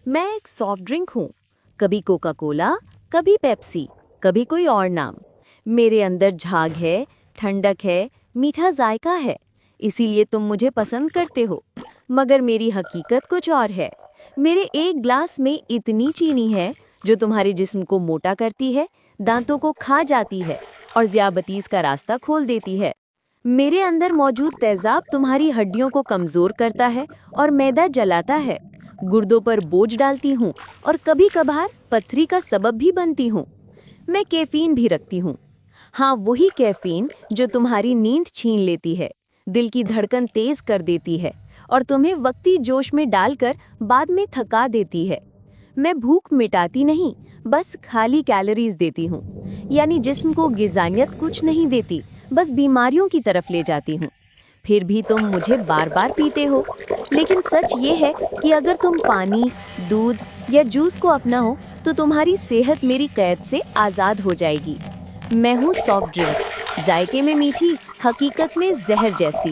मैं एक soft drink हूँ। कभी कोका कोला, कभी पेप्सी, कभी कोई और नाम। मेरे अंदर झाग है, ठंडक है, मीठा जायका है। इसीलिए तुम मुझे पसंद करते हो। मगर मेरी हकीकत कुछ और है। मेरे एक ग्लास में इतनी चीनी है जो तुम्हारे जिस्म को मोटा करती है, दांतों को खा जाती है और ज़ियाबतीस का रास्ता खोल देती है। मेरे अंदर मौजूद तेजाब तुम्हारी हड्डियों को कमज़ोर करता है और मैदा जलाता है। गुर्दों पर बोझ डालती हूँ और कभी कभार पथरी का सबब भी बनती हूँ। मैं कैफीन भी रखती हूँ। हाँ, वही कैफीन जो तुम्हारी नींद छीन लेती है, दिल की धड़कन तेज कर देती है और तुम्हें वक्ती जोश में डालकर बाद में थका देती है। मैं भूख मिटाती नहीं, बस खाली कैलोरीज देती हूँ। यानी जिस्म को गिज़ानियत कुछ नहीं देती, बस बीमारियों की तरफ ले जाती हूँ। फिर भी तुम मुझे बार बार पीते हो। लेकिन सच ये है कि अगर तुम पानी, दूध या जूस को अपनाओ तो तुम्हारी सेहत मेरी कैद से आज़ाद हो जाएगी। मैं हूँ सॉफ्ट ड्रिंक, जायके में मीठी, हकीकत में जहर जैसी।